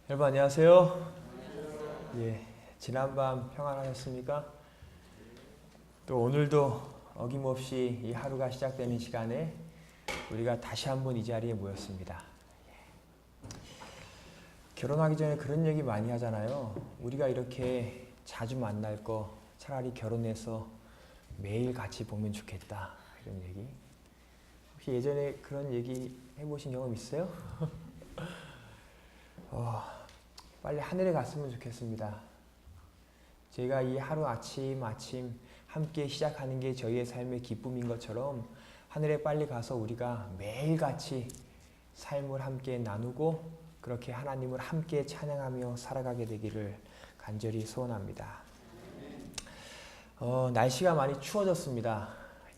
여러분 안녕하세요. 예, 지난밤 평안하셨습니까? 또 오늘도 어김없이 이 하루가 시작되는 시간에 우리가 다시 한번 이 자리에 모였습니다. 결혼하기 전에 그런 얘기 많이 하잖아요. 우리가 이렇게 자주 만날 거 차라리 결혼해서 매일 같이 보면 좋겠다, 이런 얘기. 혹시 예전에 그런 얘기 해보신 경험 있어요? 빨리 하늘에 갔으면 좋겠습니다. 제가 이 하루 아침 함께 시작하는 게 저희의 삶의 기쁨인 것처럼 하늘에 빨리 가서 우리가 매일같이 삶을 함께 나누고 그렇게 하나님을 함께 찬양하며 살아가게 되기를 간절히 소원합니다. 날씨가 많이 추워졌습니다.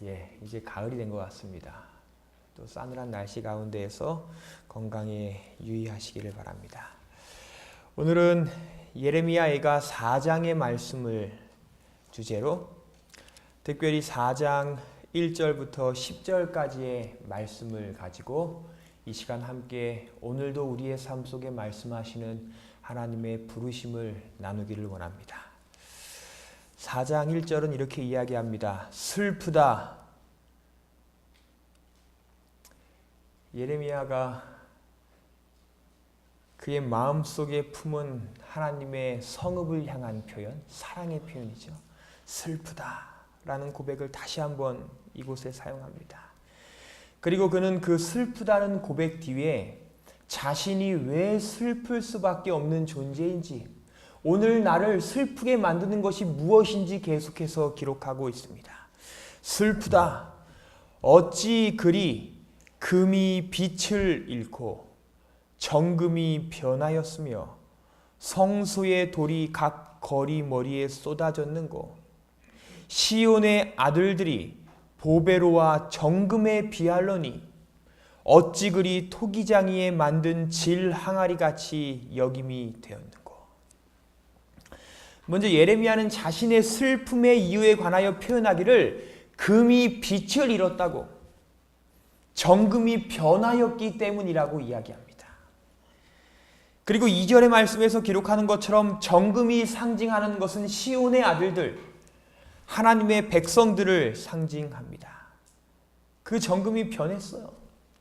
예, 이제 가을이 된 것 같습니다. 또 싸늘한 날씨 가운데에서 건강에 유의하시기를 바랍니다. 오늘은 예레미야가 4장의 말씀을 주제로 특별히 4장 1절부터 10절까지의 말씀을 가지고 이 시간 함께 오늘도 우리의 삶 속에 말씀하시는 하나님의 부르심을 나누기를 원합니다. 4장 1절은 이렇게 이야기합니다. 슬프다. 예레미야가 그의 마음속에 품은 하나님의 성읍을 향한 표현, 사랑의 표현이죠. 슬프다라는 고백을 다시 한번 이곳에 사용합니다. 그리고 그는 그 슬프다는 고백 뒤에 자신이 왜 슬플 수밖에 없는 존재인지, 오늘 나를 슬프게 만드는 것이 무엇인지 계속해서 기록하고 있습니다. 슬프다. 어찌 그리 금이 빛을 잃고 정금이 변하였으며 성소의 돌이 각 거리머리에 쏟아졌는고, 시온의 아들들이 보배로와 정금에 비할러니 어찌 그리 토기장이에 만든 질 항아리같이 여김이 되었는고. 먼저 예레미야는 자신의 슬픔의 이유에 관하여 표현하기를 금이 빛을 잃었다고, 정금이 변하였기 때문이라고 이야기합니다. 그리고 2절의 말씀에서 기록하는 것처럼 정금이 상징하는 것은 시온의 아들들, 하나님의 백성들을 상징합니다. 그 정금이 변했어요.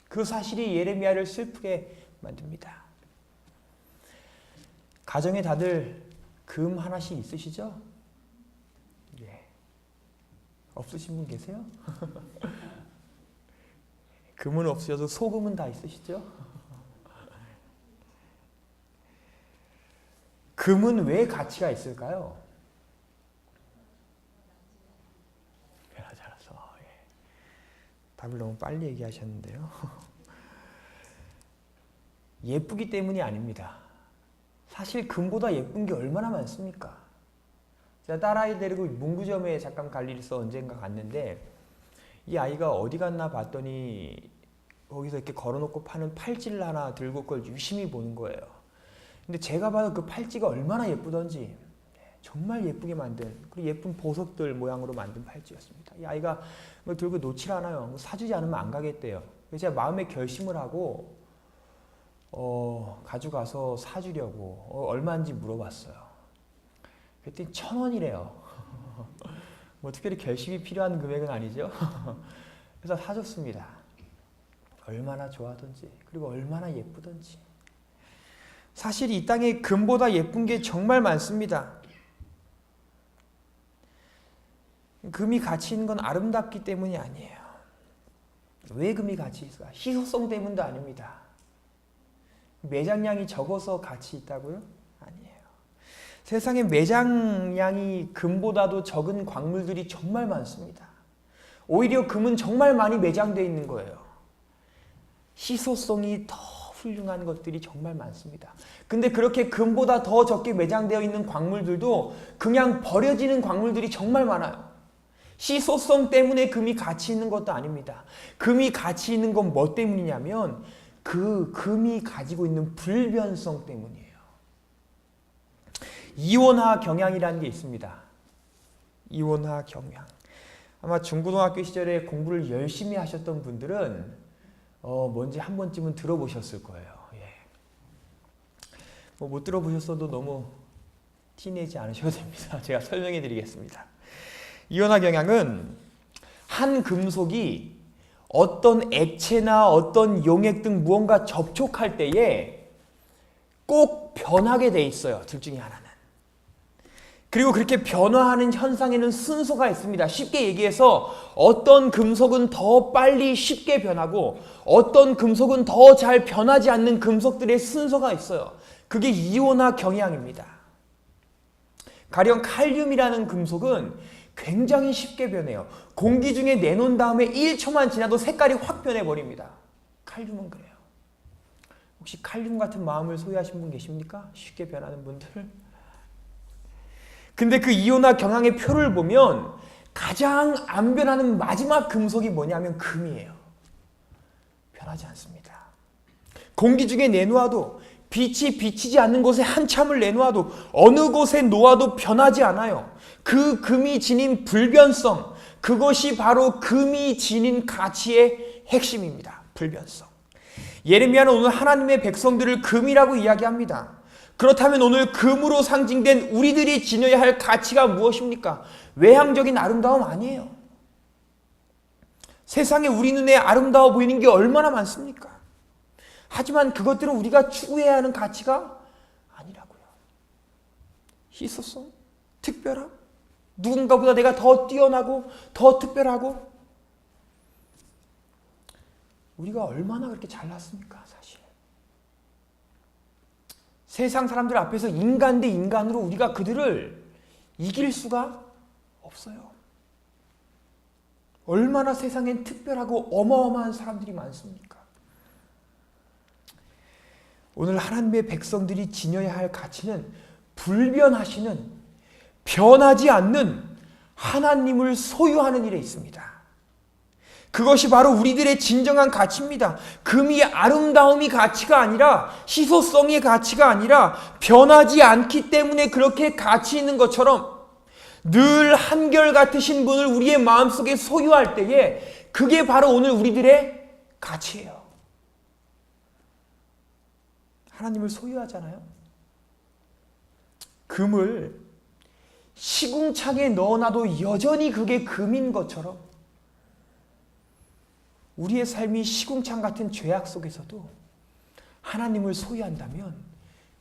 그 사실이 예레미야를 슬프게 만듭니다. 가정에 다들 금 하나씩 있으시죠? 예. 없으신 분 계세요? 금은 없으셔도 소금은 다 있으시죠? 금은 왜 가치가 있을까요? 잘해서 답을 너무 빨리 얘기하셨는데요. 예쁘기 때문이 아닙니다. 사실 금보다 예쁜 게 얼마나 많습니까? 제가 딸아이 데리고 문구점에 잠깐 갈 일이 있어 언젠가 갔는데 이 아이가 어디 갔나 봤더니 거기서 이렇게 걸어놓고 파는 팔찌를 하나 들고 그걸 유심히 보는 거예요. 근데 제가 봐도 그 팔찌가 얼마나 예쁘던지 정말 예쁘게 만든, 그리고 예쁜 보석들 모양으로 만든 팔찌였습니다. 이 아이가 그걸 들고 놓질 않아요. 사주지 않으면 안 가겠대요. 그래서 제가 마음에 결심을 하고 가져가서 사주려고 얼마인지 물어봤어요. 그랬더니 1,000원이래요. 뭐 특별히 결심이 필요한 금액은 아니죠. 그래서 사줬습니다. 얼마나 좋아하던지, 그리고 얼마나 예쁘던지. 사실 이 땅에 금보다 예쁜 게 정말 많습니다. 금이 가치 있는 건 아름답기 때문이 아니에요. 왜 금이 가치 있을까? 희소성 때문도 아닙니다. 매장량이 적어서 가치 있다고요? 아니에요. 세상에 매장량이 금보다도 적은 광물들이 정말 많습니다. 오히려 금은 정말 많이 매장되어 있는 거예요. 희소성이 더 훌륭한 것들이 정말 많습니다. 근데 그렇게 금보다 더 적게 매장되어 있는 광물들도 그냥 버려지는 광물들이 정말 많아요. 희소성 때문에 금이 가치 있는 것도 아닙니다. 금이 가치 있는 건 뭐 때문이냐면 그 금이 가지고 있는 불변성 때문이에요. 이원화 경향이라는 게 있습니다. 이원화 경향. 아마 중고등학교 시절에 공부를 열심히 하셨던 분들은 뭔지 한 번쯤은 들어보셨을 거예요. 예. 못 들어보셨어도 너무 티내지 않으셔도 됩니다. 제가 설명해 드리겠습니다. 이온화 경향은 한 금속이 어떤 액체나 어떤 용액 등 무언가 접촉할 때에 꼭 변하게 돼 있어요. 둘 중에 하나는. 그리고 그렇게 변화하는 현상에는 순서가 있습니다. 쉽게 얘기해서 어떤 금속은 더 빨리 쉽게 변하고 어떤 금속은 더 잘 변하지 않는 금속들의 순서가 있어요. 그게 이온화 경향입니다. 가령 칼륨이라는 금속은 굉장히 쉽게 변해요. 공기 중에 내놓은 다음에 1초만 지나도 색깔이 확 변해버립니다. 칼륨은 그래요. 혹시 칼륨 같은 마음을 소유하신 분 계십니까? 쉽게 변하는 분들? 근데 그 이온화 경향의 표를 보면 가장 안 변하는 마지막 금속이 뭐냐면 금이에요. 변하지 않습니다. 공기 중에 내놓아도 빛이 비치지 않는 곳에 한참을 내놓아도 어느 곳에 놓아도 변하지 않아요. 그 금이 지닌 불변성, 그것이 바로 금이 지닌 가치의 핵심입니다. 불변성. 예레미야는 오늘 하나님의 백성들을 금이라고 이야기합니다. 그렇다면 오늘 금으로 상징된 우리들이 지녀야 할 가치가 무엇입니까? 외향적인 아름다움 아니에요. 세상에 우리 눈에 아름다워 보이는 게 얼마나 많습니까? 하지만 그것들은 우리가 추구해야 하는 가치가 아니라고요. 희소성, 특별함, 누군가보다 내가 더 뛰어나고 더 특별하고 우리가 얼마나 그렇게 잘났습니까? 사실. 세상 사람들 앞에서 인간 대 인간으로 우리가 그들을 이길 수가 없어요. 얼마나 세상엔 특별하고 어마어마한 사람들이 많습니까? 오늘 하나님의 백성들이 지녀야 할 가치는 불변하시는, 변하지 않는 하나님을 소유하는 일에 있습니다. 그것이 바로 우리들의 진정한 가치입니다. 금이 아름다움이 가치가 아니라 희소성의 가치가 아니라 변하지 않기 때문에 그렇게 가치 있는 것처럼 늘 한결같으신 분을 우리의 마음속에 소유할 때에 그게 바로 오늘 우리들의 가치예요. 하나님을 소유하잖아요. 금을 시궁창에 넣어놔도 여전히 그게 금인 것처럼 우리의 삶이 시궁창 같은 죄악 속에서도 하나님을 소유한다면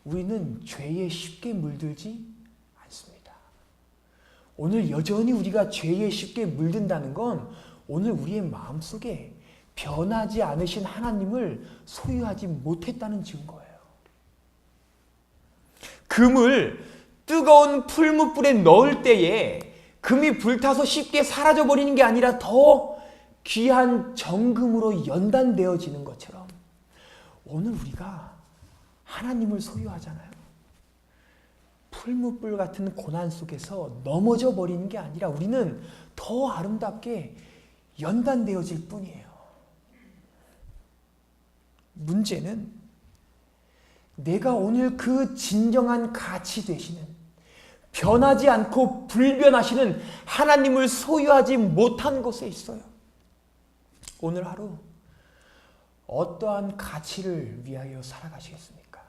우리는 죄에 쉽게 물들지 않습니다. 오늘 여전히 우리가 죄에 쉽게 물든다는 건 오늘 우리의 마음속에 변하지 않으신 하나님을 소유하지 못했다는 증거예요. 금을 뜨거운 풀무불에 넣을 때에 금이 불타서 쉽게 사라져버리는 게 아니라 더 귀한 정금으로 연단되어지는 것처럼 오늘 우리가 하나님을 소유하잖아요. 풀무불 같은 고난 속에서 넘어져 버리는 게 아니라 우리는 더 아름답게 연단되어질 뿐이에요. 문제는 내가 오늘 그 진정한 가치 되시는, 변하지 않고 불변하시는 하나님을 소유하지 못한 것에 있어요. 오늘 하루 어떠한 가치를 위하여 살아가시겠습니까?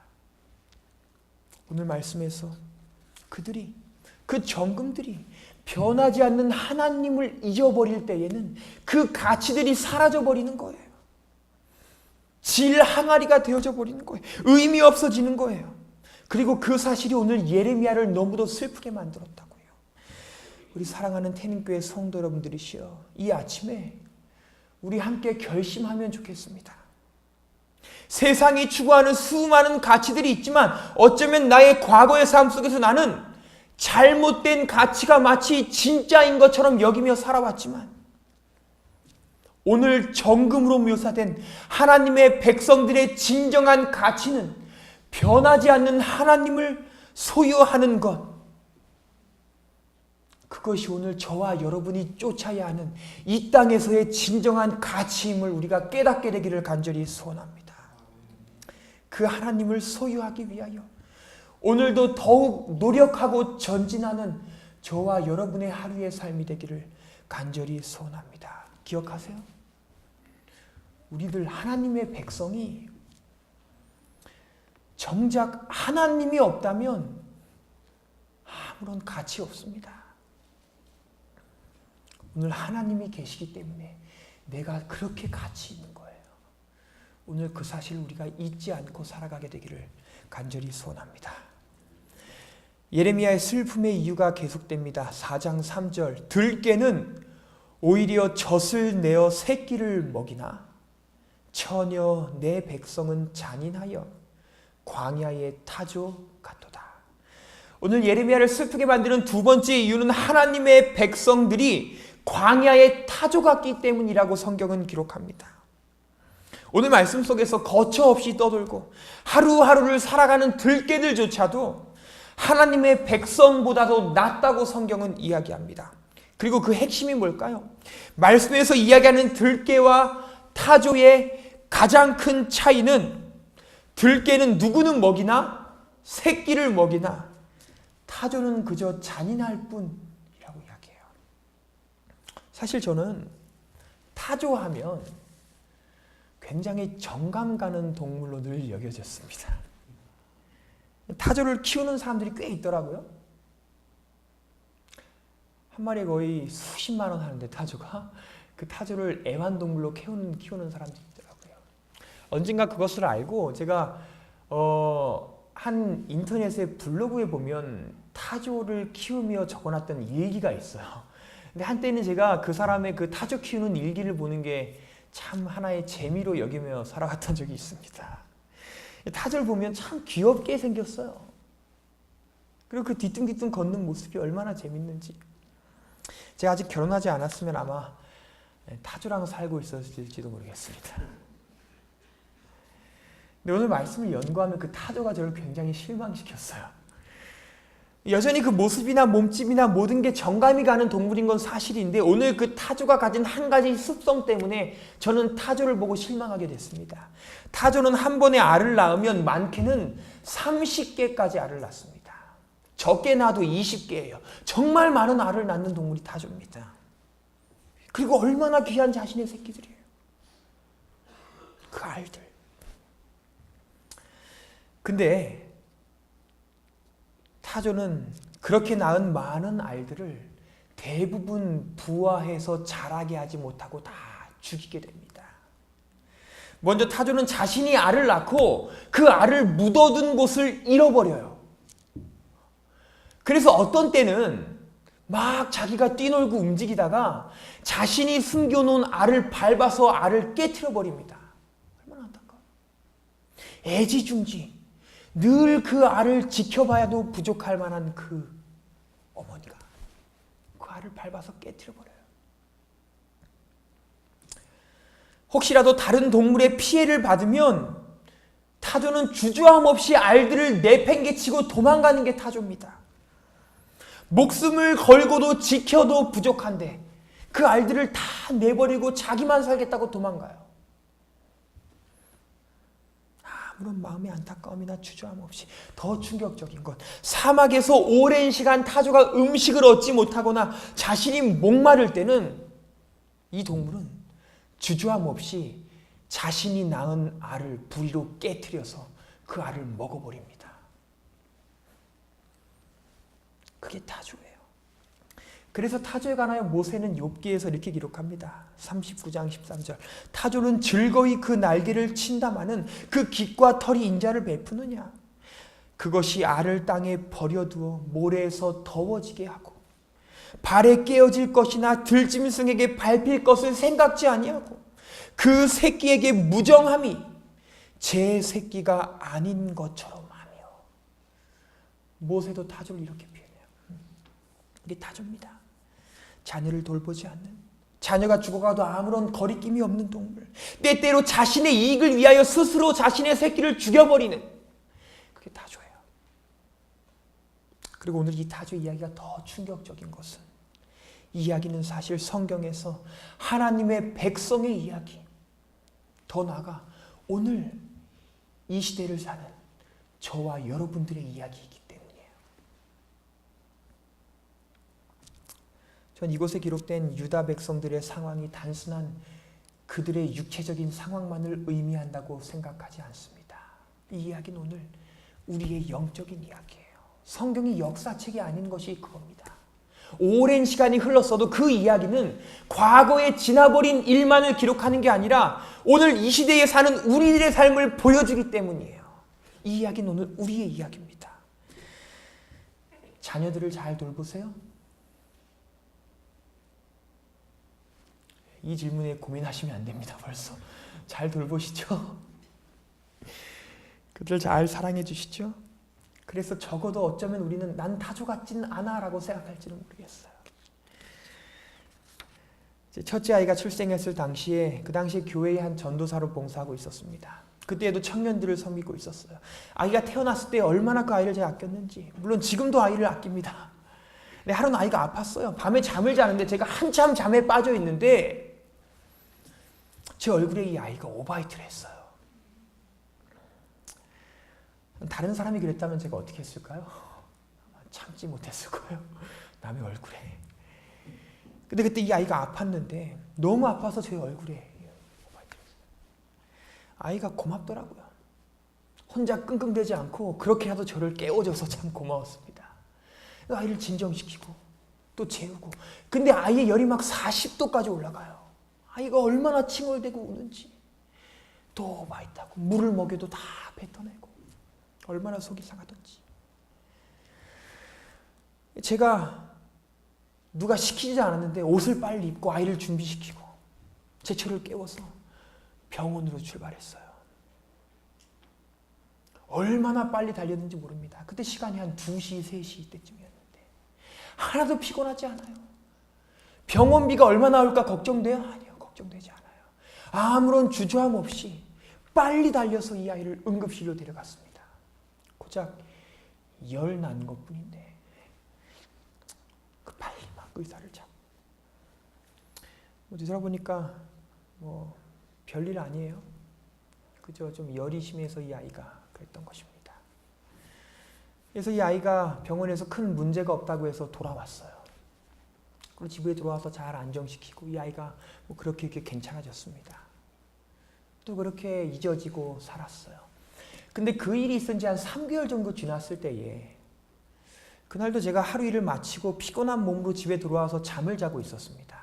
오늘 말씀에서 그들이, 그 정금들이 변하지 않는 하나님을 잊어버릴 때에는 그 가치들이 사라져버리는 거예요. 질 항아리가 되어져 버리는 거예요. 의미 없어지는 거예요. 그리고 그 사실이 오늘 예레미야를 너무도 슬프게 만들었다고요. 우리 사랑하는 태민교회 성도 여러분들이시여, 이 아침에 우리 함께 결심하면 좋겠습니다. 세상이 추구하는 수많은 가치들이 있지만 어쩌면 나의 과거의 삶 속에서 나는 잘못된 가치가 마치 진짜인 것처럼 여기며 살아왔지만 오늘 정금으로 묘사된 하나님의 백성들의 진정한 가치는 변하지 않는 하나님을 소유하는 것. 그것이 오늘 저와 여러분이 쫓아야 하는 이 땅에서의 진정한 가치임을 우리가 깨닫게 되기를 간절히 소원합니다. 그 하나님을 소유하기 위하여 오늘도 더욱 노력하고 전진하는 저와 여러분의 하루의 삶이 되기를 간절히 소원합니다. 기억하세요. 우리들 하나님의 백성이 정작 하나님이 없다면 아무런 가치 없습니다. 오늘 하나님이 계시기 때문에 내가 그렇게 가치 있는 거예요. 오늘 그 사실을 우리가 잊지 않고 살아가게 되기를 간절히 소원합니다. 예레미야의 슬픔의 이유가 계속됩니다. 4장 3절 들깨는 오히려 젖을 내어 새끼를 먹이나 처녀 내 백성은 잔인하여 광야의 타조 같도다. 오늘 예레미야를 슬프게 만드는 두 번째 이유는 하나님의 백성들이 광야의 타조 같기 때문이라고 성경은 기록합니다. 오늘 말씀 속에서 거처 없이 떠돌고 하루하루를 살아가는 들깨들조차도 하나님의 백성보다도 낫다고 성경은 이야기합니다. 그리고 그 핵심이 뭘까요? 말씀에서 이야기하는 들깨와 타조의 가장 큰 차이는 들깨는 누구는 먹이나 새끼를 먹이나 타조는 그저 잔인할 뿐이라고 이야기해요. 사실 저는 타조하면 굉장히 정감 가는 동물로 늘 여겨졌습니다. 타조를 키우는 사람들이 꽤 있더라고요. 한 마리에 거의 수십만 원 하는데 타조가 그 타조를 애완동물로 키우는 사람들이 있더라고요. 언젠가 그것을 알고 제가 한 인터넷의 블로그에 보면 타조를 키우며 적어놨던 일기가 있어요. 근데 한때는 제가 그 사람의 그 타조 키우는 일기를 보는 게 참 하나의 재미로 여기며 살아갔던 적이 있습니다. 타조를 보면 참 귀엽게 생겼어요. 그리고 그 뒤뚱뒤뚱 걷는 모습이 얼마나 재밌는지. 제가 아직 결혼하지 않았으면 아마 타조랑 살고 있었을지도 모르겠습니다. 근데 오늘 말씀을 연구하면 그 타조가 저를 굉장히 실망시켰어요. 여전히 그 모습이나 몸집이나 모든 게 정감이 가는 동물인 건 사실인데 오늘 그 타조가 가진 한 가지 습성 때문에 저는 타조를 보고 실망하게 됐습니다. 타조는 한 번에 알을 낳으면 많게는 30개까지 알을 낳습니다. 적게 낳아도 20개예요. 정말 많은 알을 낳는 동물이 타조입니다. 그리고 얼마나 귀한 자신의 새끼들이에요. 그 알들. 근데 타조는 그렇게 낳은 많은 알들을 대부분 부화해서 자라게 하지 못하고 다 죽이게 됩니다. 먼저 타조는 자신이 알을 낳고 그 알을 묻어둔 곳을 잃어버려요. 그래서 어떤 때는 막 자기가 뛰놀고 움직이다가 자신이 숨겨놓은 알을 밟아서 알을 깨트려 버립니다. 얼마나 안타까워요. 애지중지 늘 그 알을 지켜봐야도 부족할 만한 그 어머니가 그 알을 밟아서 깨트려 버려요. 혹시라도 다른 동물의 피해를 받으면 타조는 주저함 없이 알들을 내팽개치고 도망가는 게 타조입니다. 목숨을 걸고도 지켜도 부족한데 그 알들을 다 내버리고 자기만 살겠다고 도망가요. 아무런 마음의 안타까움이나 주저함 없이. 더 충격적인 건 사막에서 오랜 시간 타조가 음식을 얻지 못하거나 자신이 목마를 때는 이 동물은 주저함 없이 자신이 낳은 알을 부리로 깨트려서 그 알을 먹어버립니다. 그게 타조예요. 그래서 타조에 관하여 모세는 욥기에서 이렇게 기록합니다. 39장 13절. 타조는 즐거이 그 날개를 친다마는 그 깃과 털이 인자를 베푸느냐. 그것이 알을 땅에 버려두어 모래에서 더워지게 하고 발에 깨어질 것이나 들짐승에게 밟힐 것을 생각지 아니하고 그 새끼에게 무정함이 제 새끼가 아닌 것처럼 하며. 모세도 타조를 이렇게 표현해요. 이게 타조입니다. 자녀를 돌보지 않는, 자녀가 죽어가도 아무런 거리낌이 없는 동물, 때때로 자신의 이익을 위하여 스스로 자신의 새끼를 죽여버리는, 그게 타조예요. 그리고 오늘 이 타조 이야기가 더 충격적인 것은 이 이야기는 사실 성경에서 하나님의 백성의 이야기, 더 나아가 오늘 이 시대를 사는 저와 여러분들의 이야기이기 때문이에요. 전 이곳에 기록된 유다 백성들의 상황이 단순한 그들의 육체적인 상황만을 의미한다고 생각하지 않습니다. 이 이야기는 오늘 우리의 영적인 이야기예요. 성경이 역사책이 아닌 것이 그겁니다. 오랜 시간이 흘렀어도 그 이야기는 과거에 지나버린 일만을 기록하는 게 아니라 오늘 이 시대에 사는 우리들의 삶을 보여주기 때문이에요. 이 이야기는 오늘 우리의 이야기입니다. 자녀들을 잘 돌보세요? 이 질문에 고민하시면 안 됩니다. 벌써 잘 돌보시죠? 그들 잘 사랑해 주시죠? 그래서 적어도 어쩌면 우리는 난 타조 같진 않아 라고 생각할지는 모르겠어요. 첫째 아이가 출생했을 당시에 그 당시에 교회의 한 전도사로 봉사하고 있었습니다. 그때에도 청년들을 섬기고 있었어요. 아이가 태어났을 때 얼마나 그 아이를 제가 아꼈는지, 물론 지금도 아이를 아낍니다. 근데 하루는 아이가 아팠어요. 밤에 잠을 자는데 제가 한참 잠에 빠져 있는데 제 얼굴에 이 아이가 오바이트를 했어요. 다른 사람이 그랬다면 제가 어떻게 했을까요? 참지 못했을 거예요. 남의 얼굴에. 근데 그때 이 아이가 아팠는데 너무 아파서 제 얼굴에 아이가 고맙더라고요. 혼자 끙끙대지 않고 그렇게라도 저를 깨워줘서 참 고마웠습니다. 아이를 진정시키고 또 재우고. 근데 아이의 열이 막 40도까지 올라가요. 아이가 얼마나 칭얼대고 우는지. 또 오바이트하고 물을 먹여도 다 뱉어내고. 얼마나 속이 상하던지. 제가 누가 시키지 않았는데 옷을 빨리 입고 아이를 준비시키고 제철을 깨워서 병원으로 출발했어요. 얼마나 빨리 달렸는지 모릅니다. 그때 시간이 한 2시, 3시 때쯤이었는데 하나도 피곤하지 않아요. 병원비가 얼마 나올까 걱정돼요? 아니요. 걱정되지 않아요. 아무런 주저함 없이 빨리 달려서 이 아이를 응급실로 데려갔습니다. 고작 열 난 것뿐인데 그 빨리 막 의사를 잡고 뒤돌아보니까 별일 아니에요. 그저 좀 열이 심해서 이 아이가 그랬던 것입니다. 그래서 이 아이가 병원에서 큰 문제가 없다고 해서 돌아왔어요. 그리고 집에 들어와서 잘 안정시키고 이 아이가 그렇게 괜찮아졌습니다. 또 그렇게 잊어지고 살았어요. 근데 그 일이 있은 지 한 3개월 정도 지났을 때에 그날도 제가 하루 일을 마치고 피곤한 몸으로 집에 들어와서 잠을 자고 있었습니다.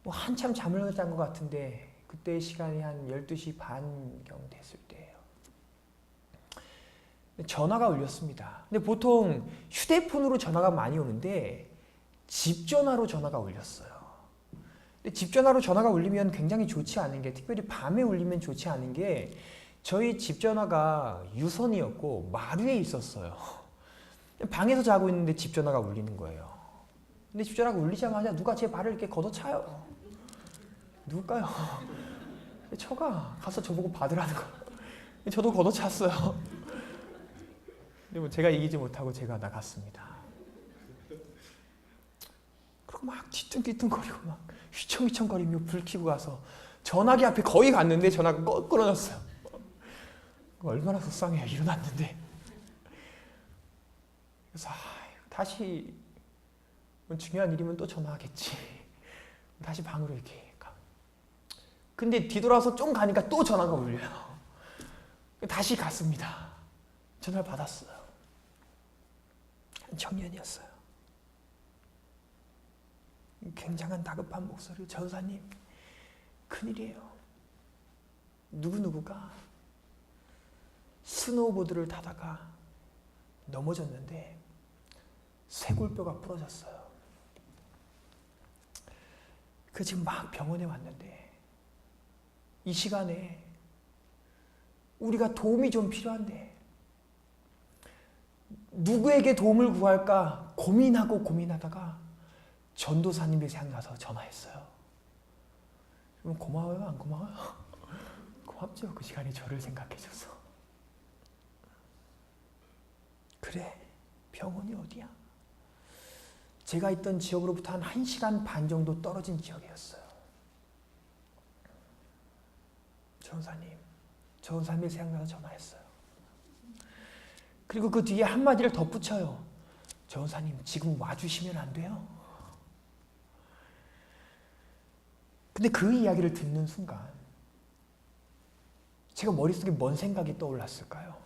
한참 잠을 잔 것 같은데 그때 시간이 한 12시 반경 됐을 때예요. 전화가 울렸습니다. 근데 보통 휴대폰으로 전화가 많이 오는데 집 전화로 전화가 울렸어요. 근데 집 전화로 전화가 울리면 굉장히 좋지 않은 게, 특별히 밤에 울리면 좋지 않은 게, 저희 집 전화가 유선이었고 마루에 있었어요. 방에서 자고 있는데 집 전화가 울리는 거예요. 근데 집 전화가 울리자마자 누가 제 발을 이렇게 걷어차요. 누굴까요? 처가 가서 저보고 받으라는 거. 저도 걷어찼어요. 근데 제가 이기지 못하고 제가 나갔습니다. 그리고 막 뒤뚱뒤뚱거리고 막 휘청휘청거리며 불 켜고 가서 전화기 앞에 거의 갔는데 전화가 끊어졌어요. 얼마나 속상해요. 일어났는데. 그래서 다시 중요한 일이면 또 전화하겠지. 다시 방으로 이렇게 가. 근데 뒤돌아서 좀 가니까 또 전화가 울려요. 다시 갔습니다. 전화를 받았어요. 청년이었어요. 굉장한 다급한 목소리로, 전사님, 큰일이에요. 누구누구가 스노우보드를 타다가 넘어졌는데 쇄골뼈가 부러졌어요. 그 지금 막 병원에 왔는데 이 시간에 우리가 도움이 좀 필요한데 누구에게 도움을 구할까 고민하다가 전도사님이 생각나서 전화했어요. 그럼 고마워요? 안 고마워요? 고맙죠. 그 시간에 저를 생각해줘서. 그래, 병원이 어디야? 제가 있던 지역으로부터 한 1시간 반 정도 떨어진 지역이었어요. 전사님이 생각나서 전화했어요. 그리고 그 뒤에 한마디를 덧붙여요. 전사님, 지금 와주시면 안 돼요? 근데 그 이야기를 듣는 순간 제가 머릿속에 뭔 생각이 떠올랐을까요?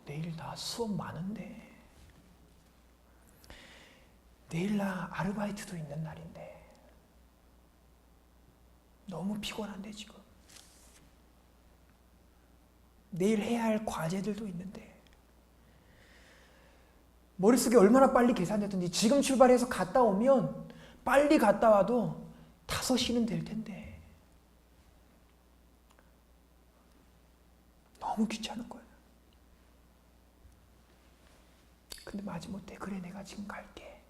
내일 나 수업 많은데, 내일 나 아르바이트도 있는 날인데, 너무 피곤한데 지금. 내일 해야 할 과제들도 있는데, 머릿속에 얼마나 빨리 계산됐든지 지금 출발해서 갔다 오면 빨리 갔다 와도 5시는 될 텐데 너무 귀찮은 거예요. 근데 마지못해 그래 내가 지금 갈게.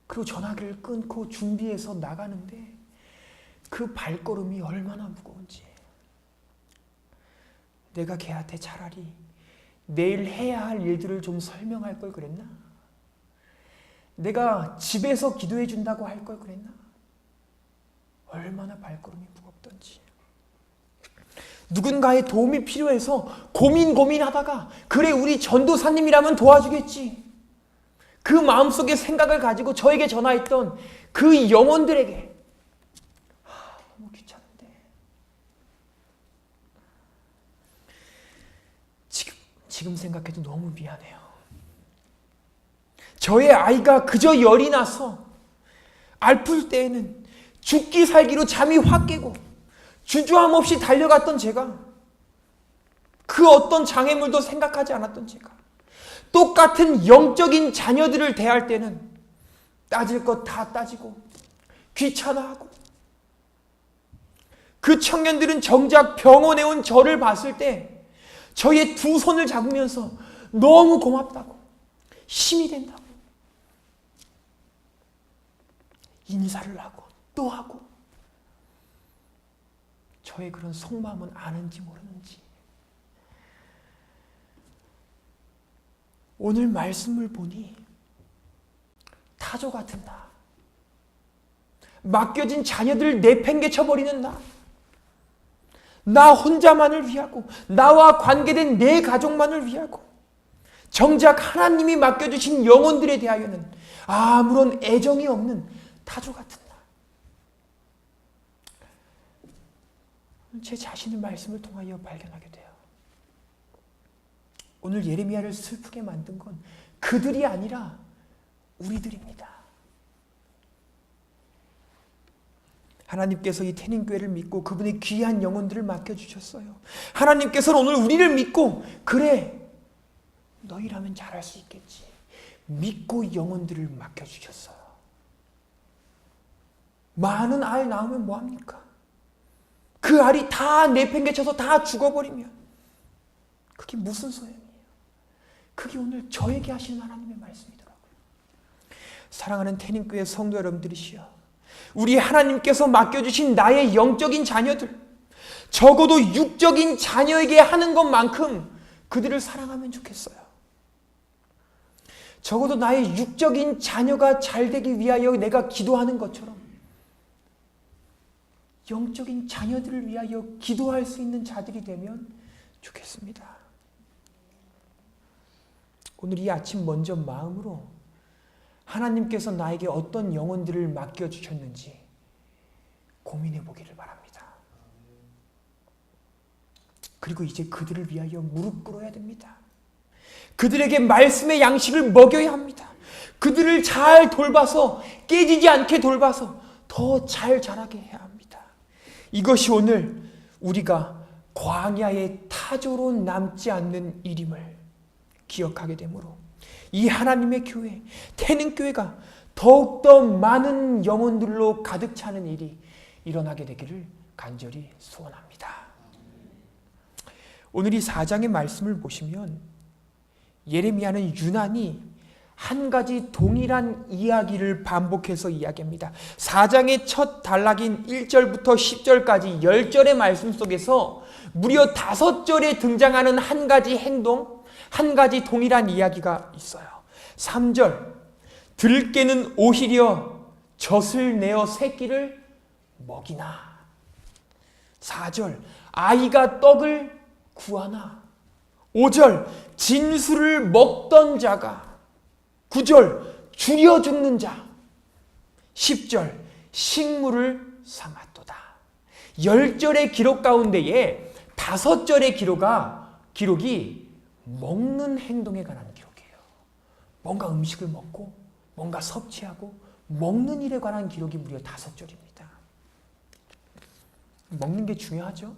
그리고 전화기를 끊고 준비해서 나가는데 그 발걸음이 얼마나 무거운지. 내가 걔한테 차라리 내일 해야 할 일들을 좀 설명할 걸 그랬나? 내가 집에서 기도해 준다고 할 걸 그랬나? 얼마나 발걸음이 무겁던지. 누군가의 도움이 필요해서 고민하다가 그래 우리 전도사님이라면 도와주겠지. 그 마음속의 생각을 가지고 저에게 전화했던 그 영혼들에게 너무 귀찮은데 지금 생각해도 너무 미안해요. 저의 아이가 그저 열이 나서 아플 때에는 죽기 살기로 잠이 확 깨고 주저함 없이 달려갔던 제가, 그 어떤 장애물도 생각하지 않았던 제가, 똑같은 영적인 자녀들을 대할 때는 따질 것 다 따지고 귀찮아하고, 그 청년들은 정작 병원에 온 저를 봤을 때 저의 두 손을 잡으면서 너무 고맙다고, 힘이 된다고 인사를 하고 또 하고, 저의 그런 속마음은 아는지 모르는지. 오늘 말씀을 보니 타조 같은 나, 맡겨진 자녀들 내팽개쳐버리는 나 혼자만을 위하고 나와 관계된 내 가족만을 위하고 정작 하나님이 맡겨주신 영혼들에 대하여는 아무런 애정이 없는 타조 같은 나. 제 자신의 말씀을 통하여 발견하게 돼요. 오늘 예레미야를 슬프게 만든 건 그들이 아니라 우리들입니다. 하나님께서 이 태닝교회를 믿고 그분의 귀한 영혼들을 맡겨주셨어요. 하나님께서는 오늘 우리를 믿고 그래 너희라면 잘할 수 있겠지 믿고 영혼들을 맡겨주셨어요. 많은 알 낳으면 뭐합니까? 그 알이 다 내팽개쳐서 다 죽어버리면 그게 무슨 소용이에요? 그게 오늘 저에게 하시는 하나님의 말씀이더라고요. 사랑하는 태닝교회 성도 여러분들이시여, 우리 하나님께서 맡겨주신 나의 영적인 자녀들, 적어도 육적인 자녀에게 하는 것만큼 그들을 사랑하면 좋겠어요. 적어도 나의 육적인 자녀가 잘 되기 위하여 내가 기도하는 것처럼 영적인 자녀들을 위하여 기도할 수 있는 자들이 되면 좋겠습니다. 오늘 이 아침 먼저 마음으로 하나님께서 나에게 어떤 영혼들을 맡겨주셨는지 고민해 보기를 바랍니다. 그리고 이제 그들을 위하여 무릎 꿇어야 됩니다. 그들에게 말씀의 양식을 먹여야 합니다. 그들을 잘 돌봐서 깨지지 않게 돌봐서 더 잘 자라게 해야 합니다. 이것이 오늘 우리가 광야의 타조로 남지 않는 일임을 기억하게 되므로 이 하나님의 교회, 태능교회가 더욱더 많은 영혼들로 가득 차는 일이 일어나게 되기를 간절히 소원합니다. 오늘 이 4장의 말씀을 보시면 예레미야는 유난히 한 가지 동일한 이야기를 반복해서 이야기합니다. 4장의 첫 단락인 1절부터 10절까지 10절의 말씀 속에서 무려 5절에 등장하는 한 가지 행동, 한 가지 동일한 이야기가 있어요. 3절, 들깨는 오히려 젖을 내어 새끼를 먹이나. 4절, 아이가 떡을 구하나. 5절, 진수를 먹던 자가. 9절, 줄여 죽는 자. 10절, 식물을 삼았도다. 10절의 기록 가운데에 5절의 기록이 먹는 행동에 관한 기록이에요. 뭔가 음식을 먹고 뭔가 섭취하고 먹는 일에 관한 기록이 무려 5절입니다. 먹는 게 중요하죠?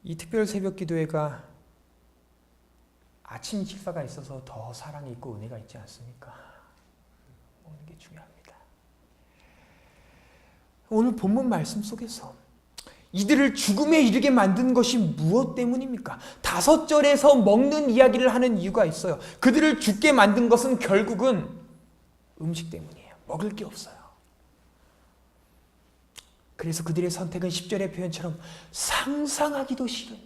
이 특별 새벽 기도회가 아침 식사가 있어서 더 사랑이 있고 은혜가 있지 않습니까? 먹는 게 중요합니다. 오늘 본문 말씀 속에서 이들을 죽음에 이르게 만든 것이 무엇 때문입니까? 5절에서 먹는 이야기를 하는 이유가 있어요. 그들을 죽게 만든 것은 결국은 음식 때문이에요. 먹을 게 없어요. 그래서 그들의 선택은 10절의 표현처럼 상상하기도 싫은,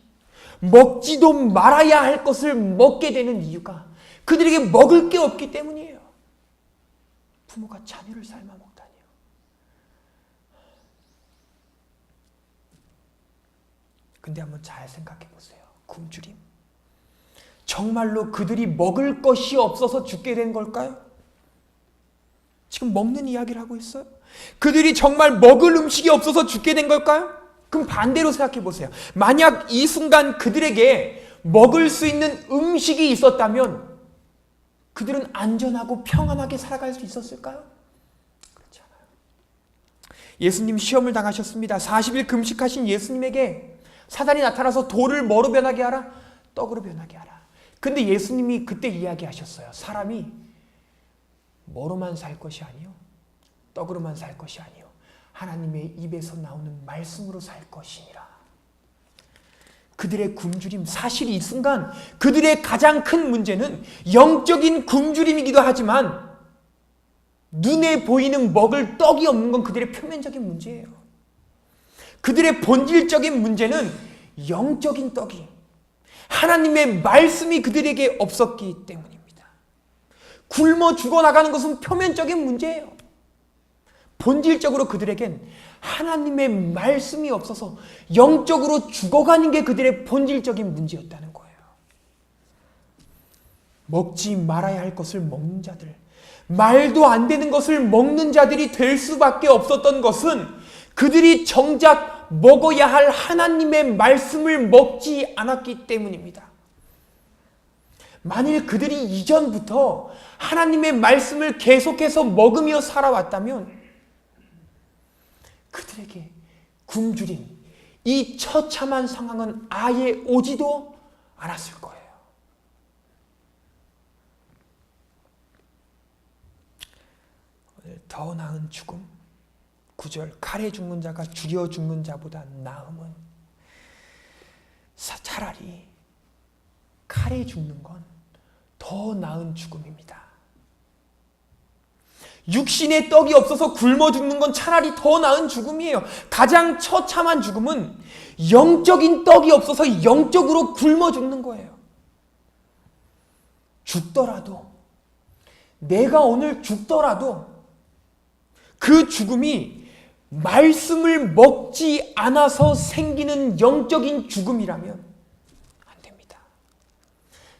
먹지도 말아야 할 것을 먹게 되는 이유가 그들에게 먹을 게 없기 때문이에요. 부모가 자녀를 삶아 먹다니요. 근데 한번 잘 생각해 보세요. 굶주림. 정말로 그들이 먹을 것이 없어서 죽게 된 걸까요? 지금 먹는 이야기를 하고 있어요. 그들이 정말 먹을 음식이 없어서 죽게 된 걸까요? 그럼 반대로 생각해 보세요. 만약 이 순간 그들에게 먹을 수 있는 음식이 있었다면 그들은 안전하고 평안하게 살아갈 수 있었을까요? 그렇지 않아요. 예수님 시험을 당하셨습니다. 40일 금식하신 예수님에게 사단이 나타나서 돌을 뭐로 변하게 하라? 떡으로 변하게 하라. 근데 예수님이 그때 이야기하셨어요. 사람이 뭐로만 살 것이 아니요, 떡으로만 살 것이 아니요, 하나님의 입에서 나오는 말씀으로 살 것이니라. 그들의 굶주림, 사실 이 순간 그들의 가장 큰 문제는 영적인 굶주림이기도 하지만 눈에 보이는 먹을 떡이 없는 건 그들의 표면적인 문제예요. 그들의 본질적인 문제는 영적인 떡이, 하나님의 말씀이 그들에게 없었기 때문입니다. 굶어 죽어나가는 것은 표면적인 문제예요. 본질적으로 그들에겐 하나님의 말씀이 없어서 영적으로 죽어가는 게 그들의 본질적인 문제였다는 거예요. 먹지 말아야 할 것을 먹는 자들, 말도 안 되는 것을 먹는 자들이 될 수밖에 없었던 것은 그들이 정작 먹어야 할 하나님의 말씀을 먹지 않았기 때문입니다. 만일 그들이 이전부터 하나님의 말씀을 계속해서 먹으며 살아왔다면 그들에게 굶주림, 이 처참한 상황은 아예 오지도 않았을 거예요. 더 나은 죽음, 9절, 칼에 죽는 자가 죽여 죽는 자보다 나음은, 차라리 칼에 죽는 건 더 나은 죽음입니다. 육신의 떡이 없어서 굶어 죽는 건 차라리 더 나은 죽음이에요. 가장 처참한 죽음은 영적인 떡이 없어서 영적으로 굶어 죽는 거예요. 죽더라도, 내가 오늘 죽더라도 그 죽음이 말씀을 먹지 않아서 생기는 영적인 죽음이라면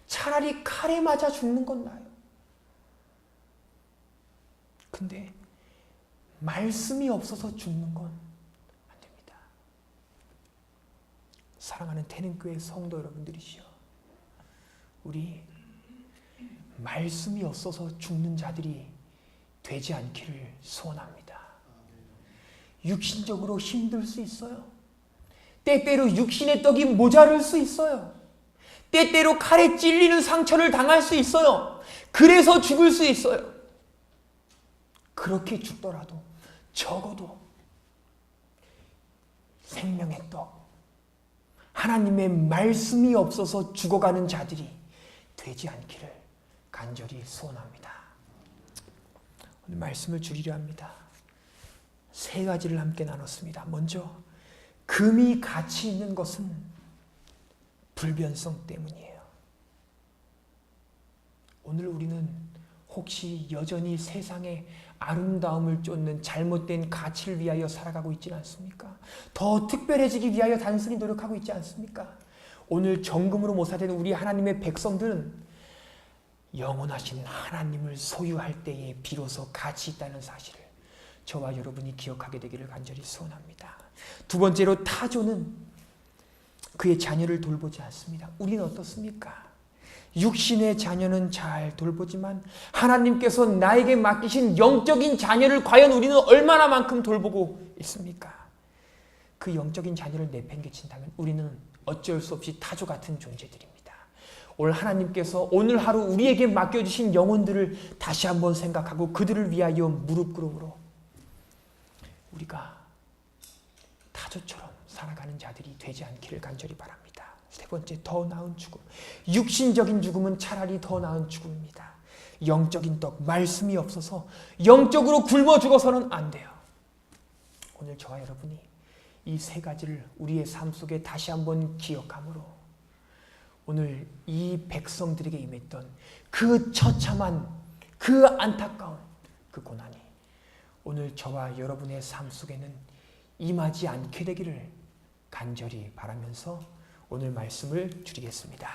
차라리 칼에 맞아 죽는 건 나아요. 근데 말씀이 없어서 죽는 건 안 됩니다. 사랑하는 태능교회 성도 여러분들이시여, 우리 말씀이 없어서 죽는 자들이 되지 않기를 소원합니다. 육신적으로 힘들 수 있어요. 때때로 육신의 떡이 모자랄 수 있어요. 때때로 칼에 찔리는 상처를 당할 수 있어요. 그래서 죽을 수 있어요. 그렇게 죽더라도 적어도 생명의 떡, 하나님의 말씀이 없어서 죽어가는 자들이 되지 않기를 간절히 소원합니다. 오늘 말씀을 줄이려 합니다. 3가지를 함께 나눴습니다. 먼저, 금이 가치 있는 것은 불변성 때문이에요. 오늘 우리는 혹시 여전히 세상의 아름다움을 쫓는 잘못된 가치를 위하여 살아가고 있지 않습니까? 더 특별해지기 위하여 단순히 노력하고 있지 않습니까? 오늘 정금으로 모사된 우리 하나님의 백성들은 영원하신 하나님을 소유할 때에 비로소 가치 있다는 사실을 저와 여러분이 기억하게 되기를 간절히 소원합니다. 두 번째로, 타조는 그의 자녀를 돌보지 않습니다. 우리는 어떻습니까? 육신의 자녀는 잘 돌보지만 하나님께서 나에게 맡기신 영적인 자녀를 과연 우리는 얼마나만큼 돌보고 있습니까? 그 영적인 자녀를 내팽개친다면 우리는 어쩔 수 없이 타조 같은 존재들입니다. 오늘 하나님께서 오늘 하루 우리에게 맡겨주신 영혼들을 다시 한번 생각하고 그들을 위하여 무릎 꿇음으로 우리가 타조처럼 살아가는 자들이 되지 않기를 간절히 바랍니다. 세 번째, 더 나은 죽음. 육신적인 죽음은 차라리 더 나은 죽음입니다. 영적인 떡, 말씀이 없어서 영적으로 굶어 죽어서는 안 돼요. 오늘 저와 여러분이 이 세 가지를 우리의 삶 속에 다시 한번 기억함으로 오늘 이 백성들에게 임했던 그 처참한, 그 안타까운 그 고난이 오늘 저와 여러분의 삶 속에는 임하지 않게 되기를 간절히 바라면서 오늘 말씀을 줄이겠습니다.